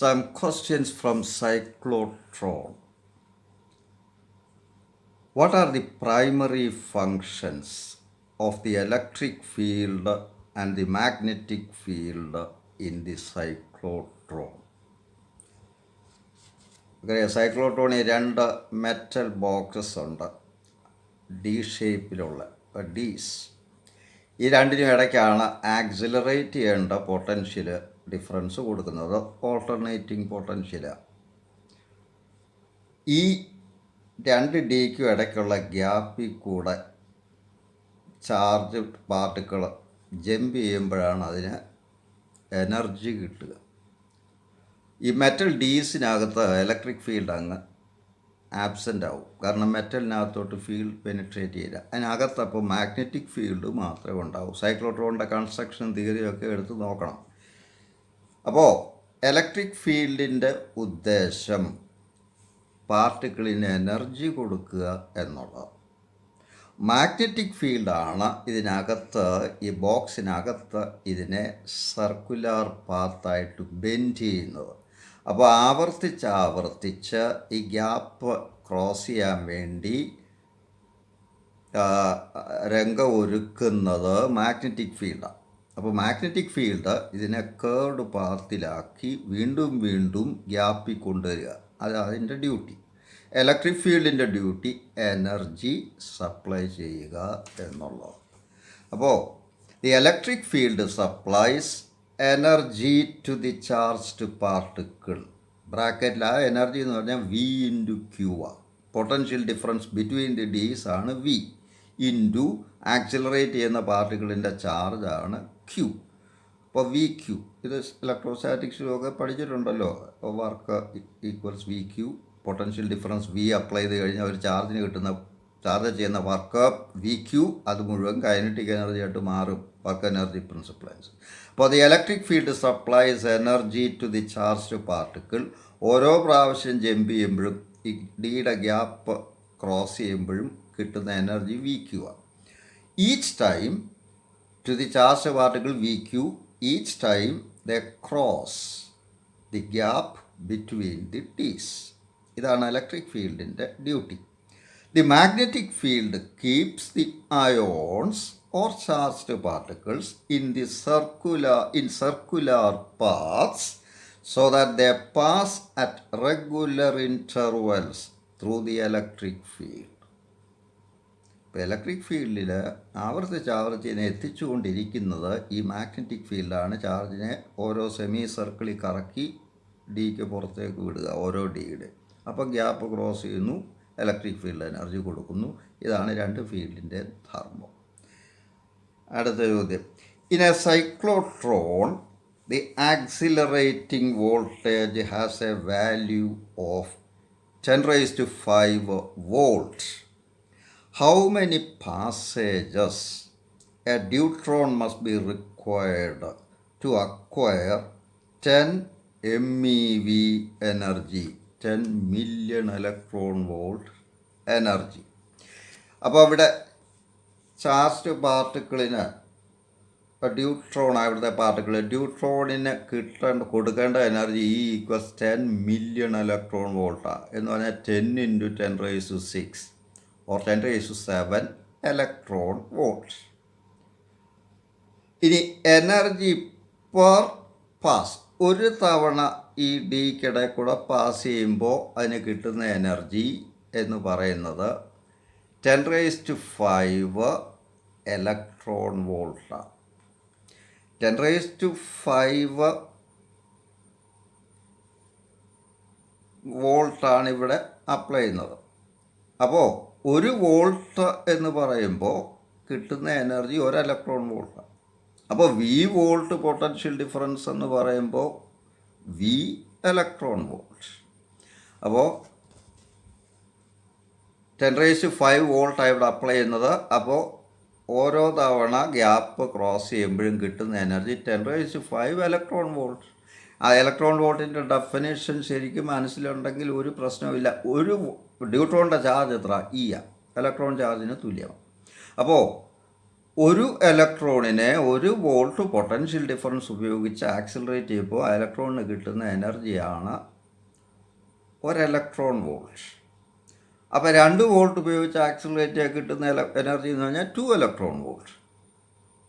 Some questions from cyclotron. What are the primary functions of the electric field and the magnetic field in the cyclotron? സൈക്ലോട്രോണിൽ രണ്ട് metal boxes ഉണ്ട്, D ഷേപ്പിലുള്ള ഡീസ്. ഈ രണ്ടിനും ഇടയ്ക്കാണ് accelerate ചെയ്യേണ്ട potential difference കൊടുക്കുന്നത്, alternating potential. ഈ രണ്ട് ഡിക്കും ഇടയ്ക്കുള്ള ഗ്യാപ്പിൽ കൂടെ ചാർജ് പാർട്ടിക്കിൾ ജമ്പ് ചെയ്യുമ്പോഴാണ് അതിന് എനർജി കിട്ടുക. ഈ മെറ്റൽ ഡീസിനകത്ത് ഇലക്ട്രിക് ഫീൽഡ് അങ്ങ് ആബ്സെൻ്റ് ആവും, കാരണം മെറ്റലിനകത്തോട്ട് ഫീൽഡ് പെനിട്രേറ്റ് ചെയ്യില്ല. അതിനകത്ത് അപ്പോൾ മാഗ്നറ്റിക് ഫീൽഡ് മാത്രമേ ഉണ്ടാവൂ. സൈക്ലോട്രോണിൻ്റെ കൺസ്ട്രക്ഷൻ തിയറിയൊക്കെ എടുത്ത് നോക്കണം. അപ്പോൾ ഇലക്ട്രിക് ഫീൽഡിൻ്റെ ഉദ്ദേശം പാർട്ടിക്കിളിന് എനർജി കൊടുക്കുക എന്നുള്ളത്. മാഗ്നറ്റിക് ഫീൽഡാണ് ഇതിനകത്ത്, ഈ ബോക്സിനകത്ത് ഇതിനെ സർക്കുലർ പാത്തായിട്ട് ബെൻഡ് ചെയ്യുന്നത്. അപ്പോൾ ആവർത്തിച്ച് ഈ ഗ്യാപ്പ് ക്രോസ് ചെയ്യാൻ വേണ്ടി രംഗം ഒരുക്കുന്നത് മാഗ്നറ്റിക് ഫീൽഡാണ്. അപ്പോൾ മാഗ്നറ്റിക് ഫീൽഡ് ഇതിനെ കേർഡ് പാത്തിലാക്കി വീണ്ടും ഗ്യാപ്പിൽ കൊണ്ടുവരിക. അത് അതിൻ്റെ ഡ്യൂട്ടി. ഇലക്ട്രിക് ഫീൽഡിൻ്റെ ഡ്യൂട്ടി എനർജി സപ്ലൈ ചെയ്യുക എന്നുള്ളത്. അപ്പോൾ the electric field supplies energy to the charged particle. ബ്രാക്കറ്റിൽ ആ എനർജി എന്ന് പറഞ്ഞാൽ V × Q ആണ്. Potential difference between the dees ആണ് V ഇൻറ്റു ആക്സിലറേറ്റ് ചെയ്യുന്ന പാർട്ടിക്കിളിൻ്റെ ചാർജാണ് Q. അപ്പോൾ VQ, ഇത് ഇലക്ട്രോസ്റ്റാറ്റിക്സിലൊക്കെ പഠിച്ചിട്ടുണ്ടല്ലോ. Work equals VQ, potential difference V apply ചെയ്ത് കഴിഞ്ഞാൽ ഒരു ചാർജിന് കിട്ടുന്ന ചാർജ് ചെയ്യുന്ന വർക്ക് VQ, അത് മുഴുവൻ കൈനറ്റിക് എനർജി ആയിട്ട് മാറും, വർക്ക് എനർജി പ്രിൻസിപ്പിൾസ്. അപ്പോൾ the electric field supplies energy to the charged particle. ഓരോ പ്രാവശ്യം ജമ്പ് ചെയ്യുമ്പോഴും ഈ ഡിയുടെ ഗ്യാപ്പ് ക്രോസ് ചെയ്യുമ്പോഴും കിട്ടുന്ന എനർജി VQ ആണ്. Each time to the charged particle VQ, each time the cross the gap between the dees. ഇതാണ് ഇലക്ട്രിക് ഫീൽഡിൻ്റെ duty. The magnetic field keeps the ions or charged particles in circular paths so that they pass at regular intervals through the electric field. ഇപ്പോൾ electric ഫീൽഡിൽ ആവർത്തിച്ച് എത്തിച്ചുകൊണ്ടിരിക്കുന്നത് ഈ magnetic ഫീൽഡാണ്. ചാർജിനെ ഓരോ semi സർക്കിളിൽ കറക്കി ഡിക്ക് പുറത്തേക്ക് വിടുക, ഓരോ ഡിയുടെ. അപ്പോൾ ഗ്യാപ്പ് ക്രോസ് ചെയ്യുന്നു, ഇലക്ട്രിക് ഫീൽഡ് എനർജി കൊടുക്കുന്നു. ഇതാണ് രണ്ട് ഫീൽഡിൻ്റെ ധർമ്മം. അടുത്ത ചോദ്യം. In a cyclotron the accelerating voltage has a value of 10⁵ volt. How many passages a deuteron must be required to acquire 10 MeV energy, 10 million electron volt energy. അപ്പോൾ അവിടെ ചാർജ്ഡ് പാർട്ടിക്കിളിന് ഡ്യൂട്രോൺ, അവിടുത്തെ പാർട്ടിക്കിൾ ഡ്യൂട്രോണിന് കൊടുക്കേണ്ട എനർജി ഈക്വൽസ് 10 മില്യൺ ഇലക്ട്രോൺ വോൾട്ടാണ്. എന്ന് പറഞ്ഞാൽ 10 × 10⁶ or 10�7 electron volt. ഇനി എനർജി പെർ പാസ്, ഒരു തവണ ഈ ഡിക്കിടെ കൂടെ പാസ് ചെയ്യുമ്പോൾ അതിന് കിട്ടുന്ന എനർജി എന്ന് പറയുന്നത് 10⁵ ഇലക്ട്രോൺ വോൾട്ടാണ്. 10⁵ വോൾട്ടാണ് ഇവിടെ അപ്ലൈ ചെയ്യുന്നത്. അപ്പോൾ 1 വോൾട്ട് എന്ന് പറയുമ്പോൾ കിട്ടുന്ന എനർജി 1 ഇലക്ട്രോൺ വോൾട്ടാണ്. അപ്പോൾ V വോൾട്ട് പൊട്ടൻഷ്യൽ ഡിഫറൻസ് എന്ന് പറയുമ്പോൾ V ഇലക്ട്രോൺ വോൾട്ട്. അപ്പോൾ 10⁵ വോൾട്ടാണ് ഇവിടെ അപ്ലൈ ചെയ്യുന്നത്. അപ്പോൾ ഓരോ തവണ ഗ്യാപ്പ് ക്രോസ് ചെയ്യുമ്പോഴും കിട്ടുന്ന എനർജി 10⁵ ഇലക്ട്രോൺ വോൾട്ട്. ആ ഇലക്ട്രോൺ വോൾട്ടിൻ്റെ ഡെഫിനേഷൻ ശരിക്കും മനസ്സിലുണ്ടെങ്കിൽ ഒരു പ്രശ്നമില്ല. ഒരു ഡ്യൂട്രോണിൻ്റെ ചാർജ് എത്ര? E ആണ്, ഇലക്ട്രോൺ ചാർജിന് തുല്യമാണ്. അപ്പോൾ ഒരു ഇലക്ട്രോണിനെ 1 വോൾട്ട് പൊട്ടൻഷ്യൽ ഡിഫറൻസ് ഉപയോഗിച്ച് ആക്സിലറേറ്റ് ചെയ്യുമ്പോൾ ആ ഇലക്ട്രോണിന് കിട്ടുന്ന എനർജിയാണ് 1 ഇലക്ട്രോൺ വോൾട്ട്. അപ്പോൾ 2 വോൾട്ട് ഉപയോഗിച്ച് ആക്സിലറേറ്റ് ചെയ്യാൻ കിട്ടുന്ന എനർജി എന്ന് പറഞ്ഞാൽ 2 ഇലക്ട്രോൺ വോൾട്ട്.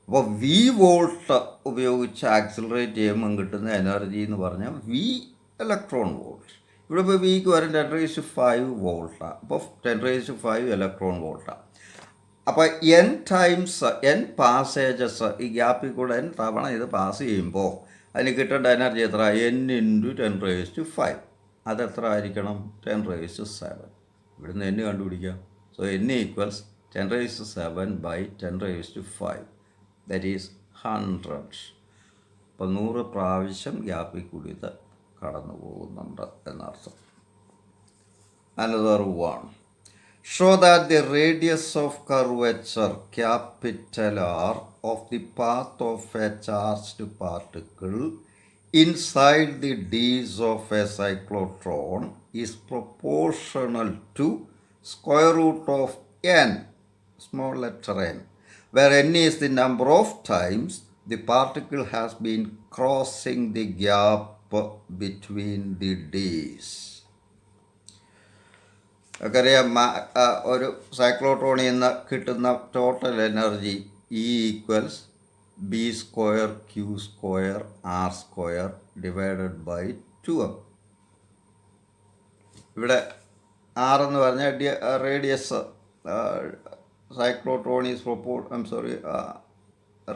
അപ്പോൾ വി വോൾട്ട് ഉപയോഗിച്ച് ആക്സിലറേറ്റ് ചെയ്യുമ്പോൾ കിട്ടുന്ന എനർജി എന്ന് പറഞ്ഞാൽ ഇലക്ട്രോൺ വോൾട്ട്. ഇവിടെ ഇപ്പോൾ വിക്ക് വരും 10⁵ വോൾട്ടാണ്. അപ്പോൾ 10⁵ ഇലക്ട്രോൺ വോൾട്ടാണ്. അപ്പോൾ n പാസേജസ്, ഈ ഗ്യാപ്പിൽ കൂടെ n തവണ ഇത് പാസ് ചെയ്യുമ്പോൾ അതിന് കിട്ടേണ്ട എനർജി എത്ര? n × 10⁵. അതെത്ര ആയിരിക്കണം? 10⁷. ഇവിടുന്ന് n കണ്ടുപിടിക്കാം. So n = 10⁷/10⁵. That is 100. അപ്പോൾ 100 പ്രാവശ്യം ഗ്യാപ്പിൽ കൂടി ഇത് കടന്നു പോകുന്നുണ്ട് എന്നർത്ഥം. Another one. Show that the radius of curvature R of the path of a charged particle inside the Ds of a cyclotron is proportional to √n, small letter n, where n is the number of times the particle has been crossing the gap between the Ds. നമുക്കറിയാം ഒരു സൈക്ലോട്രോണിൽ നിന്ന് കിട്ടുന്ന total energy E = B² Q² R² /2m. ഇവിടെ R എന്ന് പറഞ്ഞാൽ radius, cyclotron is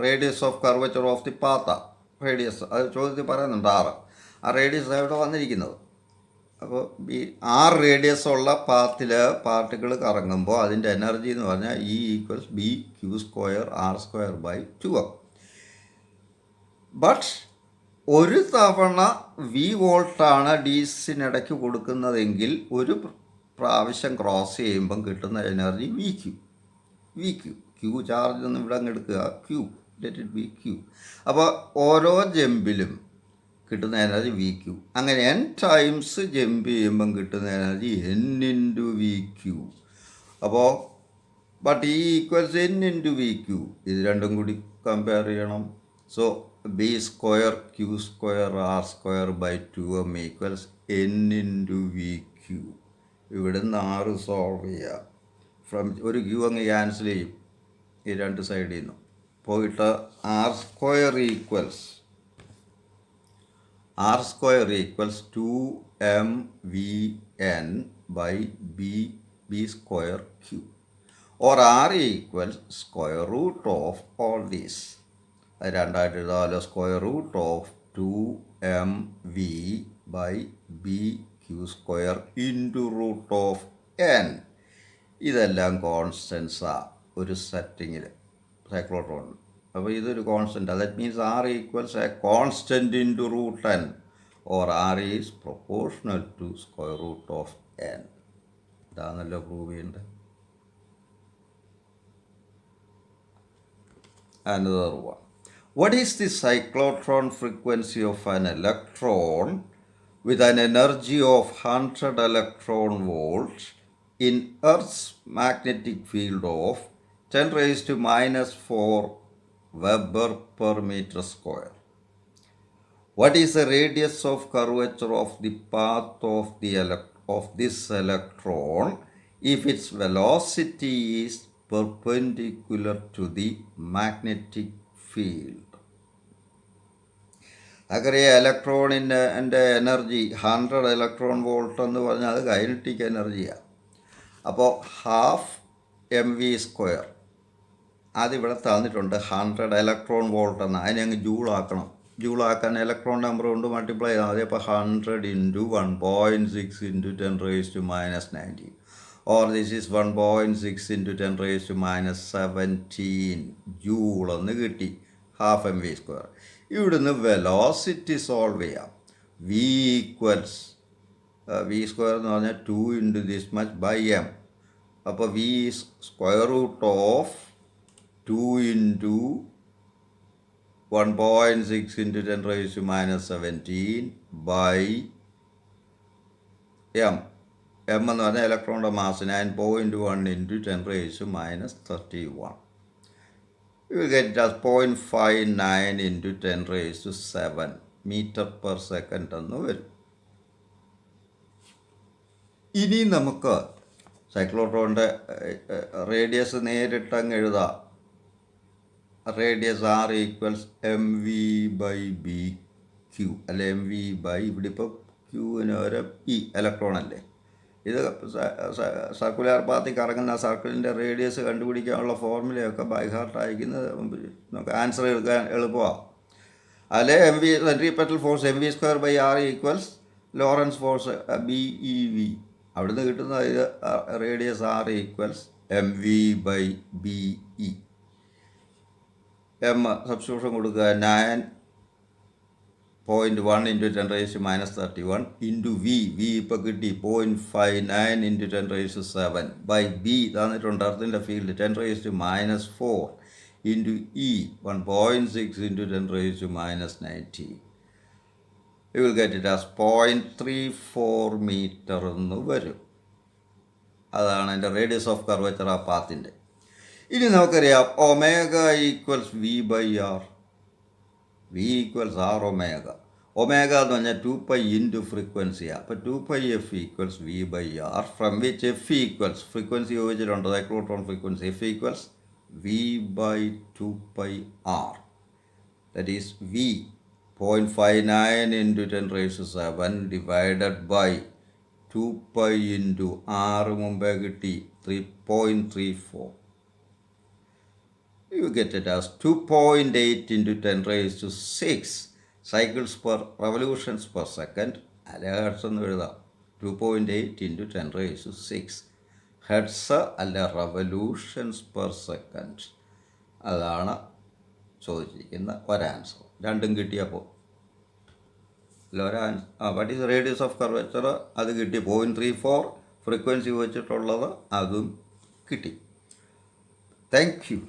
radius of curvature of the path, radius. അത് ചോദ്യത്തിൽ പറയുന്നുണ്ട് R. ആ റേഡിയസ് ഇവിടെ വന്നിരിക്കുന്നത്. അപ്പോൾ R റേഡിയസ് ഉള്ള പാത്തിൽ പാർട്ടിക്കിൾ കറങ്ങുമ്പോൾ അതിൻ്റെ എനർജി എന്ന് പറഞ്ഞാൽ E = B Q² R² /2m. But ഒരു തവണ V വോൾട്ടാണ് ഡീസിനിടയ്ക്ക് കൊടുക്കുന്നതെങ്കിൽ ഒരു പ്രാവശ്യം ക്രോസ് ചെയ്യുമ്പം കിട്ടുന്ന എനർജി വി ക്യൂ ചാർജ് ഒന്നും ഇവിടെ അങ്ങ് എടുക്കുക, ലെറ്റ് ഇറ്റ് ബി ക്യൂ. അപ്പോൾ ഓരോ ജമ്പിലും കിട്ടുന്ന എനർജി വി ക്യൂ. അങ്ങനെ n ടൈംസ് ജമ്പ് ചെയ്യുമ്പം കിട്ടുന്ന എനർജി n × വി ക്യൂ. അപ്പോൾ but E = n × V Q. ഇത് രണ്ടും കൂടി കമ്പയർ ചെയ്യണം. So B² Q² R² /2m = n × V Q. ഇവിടെ നിന്ന് R സോൾവ് ചെയ്യുക. ഒരു ക്യൂ അങ്ങ് ക്യാൻസൽ ചെയ്യും ഈ രണ്ട് സൈഡിൽ നിന്ന് പോയിട്ട് R² = 2mVn/B²Q, or R = √ all these. അത് രണ്ടായിട്ട് എഴുതാമല്ലോ. √2mV/BQ² √n. ഇതെല്ലാം കോൺസ്റ്റൻസാണ് ഒരു സെറ്റിങ്ങിൽ സൈക്ലോട്രോണിൽ. അപ്പോൾ ഇതൊരു constant. That means R = a constant into √n, or R is proportional to √n. ഇതാണല്ലോ പ്രൂവ് ചെയ്യേണ്ടത്. Another one. What is the cyclotron frequency of an electron with an energy of 100 electron volts in Earth's magnetic field of 10⁻⁻⁴ Weber/meter²? What is the radius of curvature of the path of this electron if its velocity is perpendicular to the magnetic field? അറിയാം, ഇലക്ട്രോണിൻ്റെ energy 100 electron volt എന്ന് പറഞ്ഞാൽ അത് kinetic എനർജിയാണ്. അപ്പോൾ 12mv². അതിവിടെ തന്നിട്ടുണ്ട് 100 electron volt എന്ന്. അതിനെ അങ്ങ് ജൂളാക്കണം. ജൂളാക്കാൻ ഇലക്ട്രോൺ നമ്പർ കൊണ്ട് മൾട്ടിപ്ലൈ ചെയ്താൽ മതി. അപ്പോൾ 100 × 1.6 × 10⁻⁻⁹, or this is 1.6 × 10⁻⁻17 ജൂൾ എന്ന് കിട്ടി. 12mv². ഇവിടുന്ന് വെലോസിറ്റി സോൾവ് ചെയ്യാം. V എന്ന് പറഞ്ഞാൽ 2 × this much /m. അപ്പോൾ V is √2 × 1.6 × 10⁻⁻17 /m. M എന്ന് പറഞ്ഞാൽ ഇലക്ട്രോണിൻ്റെ mass 9.1 × 10⁻31. You will get it as 0.59 into 10 raised to 7 meter per second എന്ന് വരും. ഇനി നമുക്ക് സൈക്ലോട്രോണിൻ്റെ റേഡിയസ് നേരിട്ട് അങ്ങ് എഴുതാം. Radius R equals M V by B Q അല്ലെ എം വി ബൈ ഇവിടെ ഇപ്പോൾ ക്യൂവിന് ഒരു ഇ ഇലക്ട്രോൺ അല്ലേ. ഇത് സർക്കുലർ പാത്തിൽ കറങ്ങുന്ന സർക്കിളിൻ്റെ റേഡിയസ് കണ്ടുപിടിക്കാനുള്ള ഫോർമുലയൊക്കെ ബൈ ഹാർട്ട് അയക്കുന്നത് നമുക്ക് ആൻസർ എടുക്കാൻ എളുപ്പമാണ്. അല്ലെ M V centripetal force M V square by R equals Lorentz force B E V. അവിടുന്ന് കിട്ടുന്ന ഇത് radius R equals M V by B E. M substitution കൊടുക്കുക 9.1 into 10 raise to -31 into V ഇപ്പോൾ കിട്ടി 0.59 into 10 raise to 7 by B തന്നിട്ടുണ്ട് എർത്തിൻ്റെ field 10 raise to -4 into E 1.6 into 10 raise to -19. You will get it as 0.34 metre എന്ന് വരും. അതാണ് എൻ്റെ radius of curvature ആ പാത്തിൻ്റെ. ഇനി നമുക്കറിയാം omega equals V by R. V equals R omega. Omega എന്ന് പറഞ്ഞാൽ 2π ഇൻറ്റു ഫ്രീക്വൻസിയാണ്. അപ്പോൾ 2π F equals V by R, from which F equals frequency ചോദിച്ചിട്ടുണ്ട് cyclotron frequency. F equals V by 2π R. That is V 0.59 into 10 raise to 7 divided by 2π into R മുമ്പേ കിട്ടി 3.34. You get it as 2.8 into 10 raised to 6 cycles per revolutions per second. അല്ലെ hertz എന്ന് എഴുതാം. 2.8 into 10 raised to 6 hertz അല്ലെ revolutions per second. അതാണ് ചോദിച്ചിരിക്കുന്ന ഒരാൻസർ. രണ്ടും കിട്ടിയപ്പോൾ what is radius of curvature അത് കിട്ടി. 0.34 ഫ്രീക്വൻസി വെച്ചിട്ടുള്ളത് അതും കിട്ടി. Thank you.